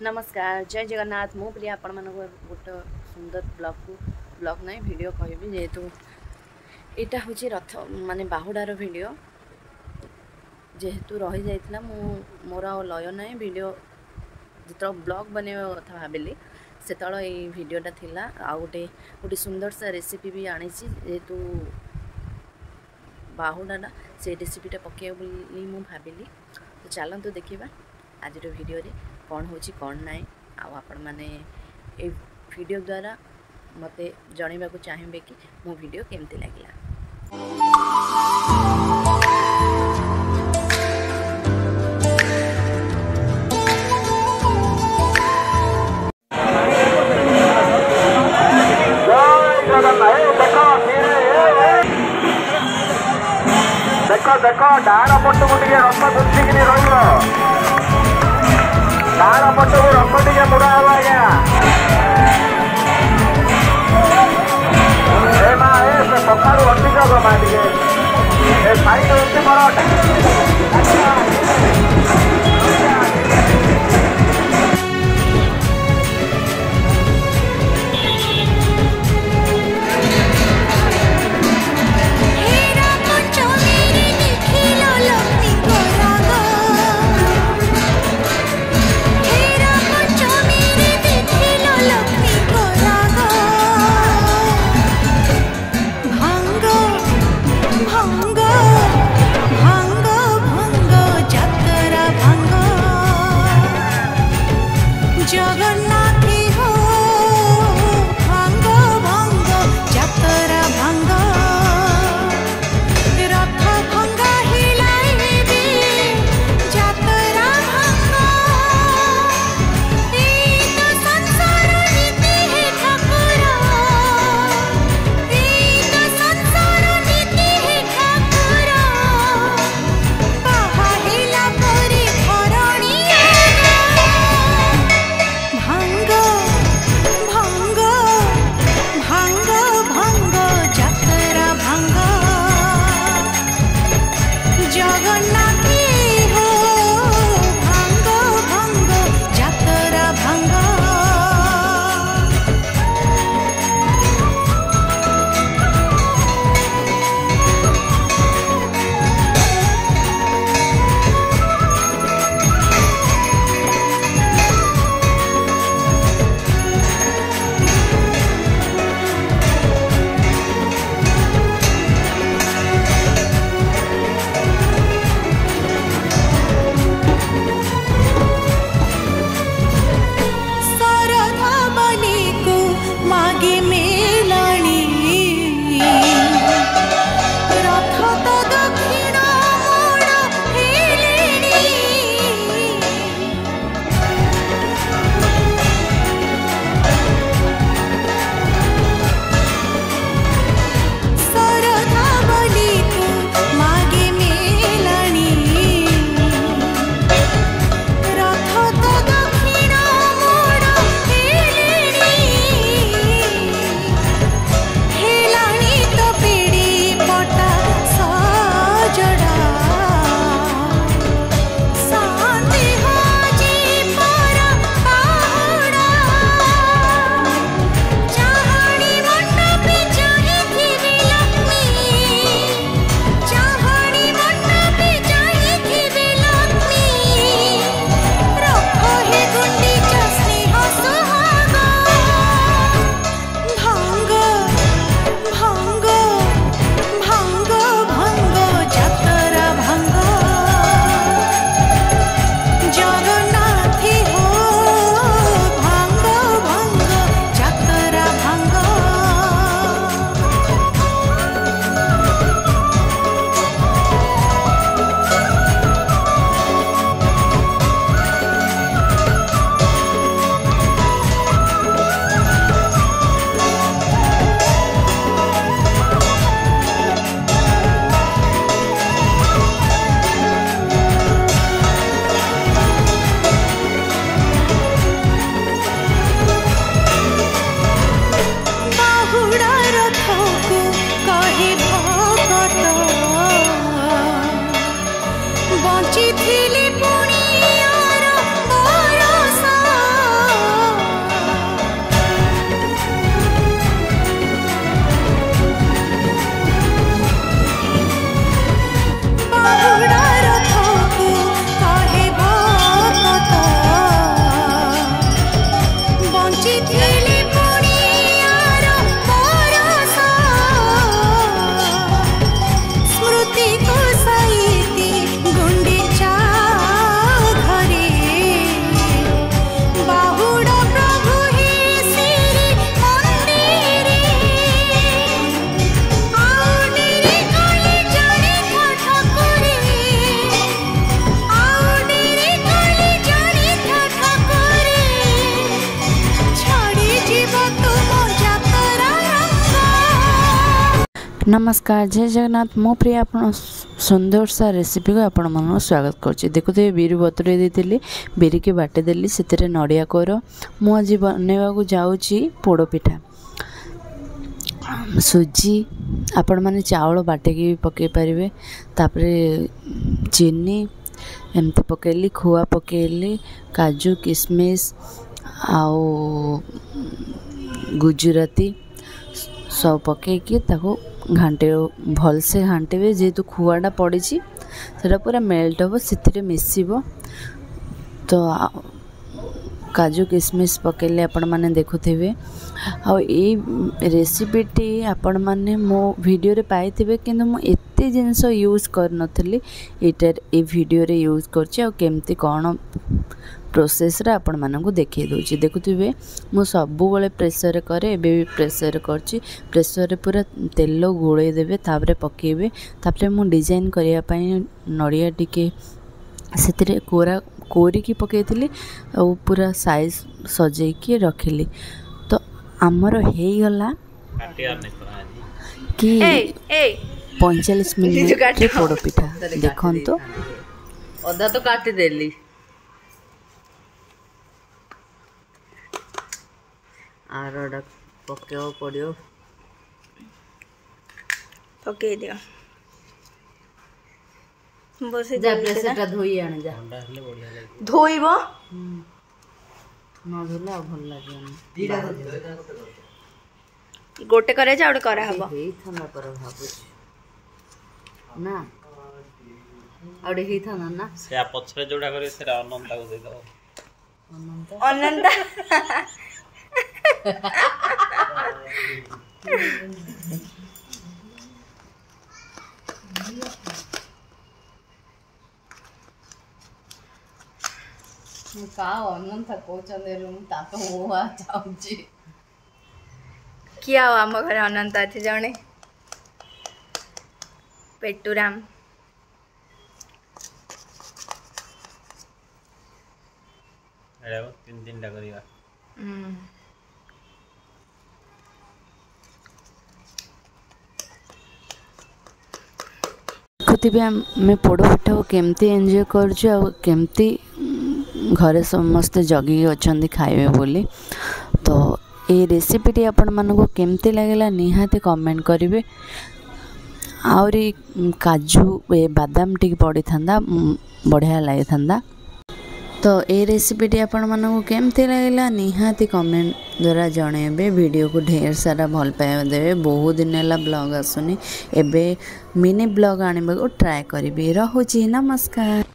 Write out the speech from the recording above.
नमस्कार जय जगन्नाथ मु प्रिया आपण मान गोटे सुंदर ब्लॉग नहीं वीडियो कहबी जेहेतु यहाँ हूँ रथ माने बाहुडार वीडियो जेहेतु रही जाइथिला मोर लय ना वीडियो जो ब्लॉग बनवा कथा भाविली से वीडियोटा थिला आ गोटे सुंदर सा रेसिपी भी आनी जेहेतु बाहुडाटा से रेसिपीटा पके बोली मु भाविली तो चलतु देखा आज वीडियो रे कौन होची कौन नाई आपण मैंने ए वीडियो द्वारा मते जणैबा को चाहिए कि मो वीडियो केमती लागला। देखो देखो डाण पटू टे रथ गुंथिक रही डाण पटू रथ टे मुड़ा हवा आज्ञा सका अधिक गमा टे साइड होती भांगो भांगो जात नमस्कार जय जगन्नाथ मो प्रिय आपण सुंदर सा रेसिपी को आपण मन स्वागत करछि। देखुते बिरी बतुरे देतिली बिरी के बाटे देली सेतिरे नडिया कोर मु आज बनेवा को जाउछि पोड़ पिठा सुजी आपण माने चावल बाटे के पके परिवे तापरे चीनी एमती पकेली खुआ पकेली काजू किशमिश आओ गुजराती सब पकईकि घाटे भल से घाटे जेहेतु खुआटा पड़ी से पूरा मेल्ट हम से मिसब तो काजू किशमिश पकेले आपण माने देखुथिबे आ ए रेसिपीटी आपण माने मो वीडियो रे पाइथिबे किंतु मो एते जिंस यूज कर नथली एटर ए वीडियो रे यूज करछि आ केमती कोन प्रोसेस रे आपण मानकु देखै दोछि। देखुथिबे मो सबु बेले प्रेशर रे करे एबे भी प्रेशर रे करछि। प्रेशर रे पूरा तेल गोळे देबे तापरे पकेबे तापरे मो डिजाइन करिया पई नडिया टिके सेतिरे कोरा कोरी की पकेइथिली आ पूरा साइज सजै के रखिली तो आमर हे गला कि 45 मिनट रे पोड़ पिठा देखन तो अदा तो काटी देली आरोडा पकेओ पड़ियो पके दियो बसे जा प्रेसरटा धोई आने जा धोइबो न धोला भल लागियो गोटे करे जा ओटे करा हबो हेई थाना पर भाबु ना आउडे हेई थाना ना से पछरे जोडा करे से अनंता को दे दो अनंता का अनंता कोचंदे रूम ता तो हुआ जाउची किया आम घरे अनंता अछि जणे पेटुराम एडा 3 टा करिया देखुथिबे आमे पोड़ पिठा को केमती एंजॉय करछु आ केमती घरे समस्त जगी अछंती खाइबे बोली तो ये रेसिपीटी आपण मानको केमती लागला निहाते कमेंट करिवे आउरी काजू बादाम टिक पड़ी थांदा बढ़िया लगे थांदा तो ये रेसिपीटी आपण मानको केमती लागला निहाती कमेंट द्वारा जणेबे वीडियो को ढेर सारा भल पाइबा देबे बहुत दिन है ब्लॉग आसुनी एबे मिनी ब्लॉग आनिबा को ट्राई करिवे रहूची नमस्कार।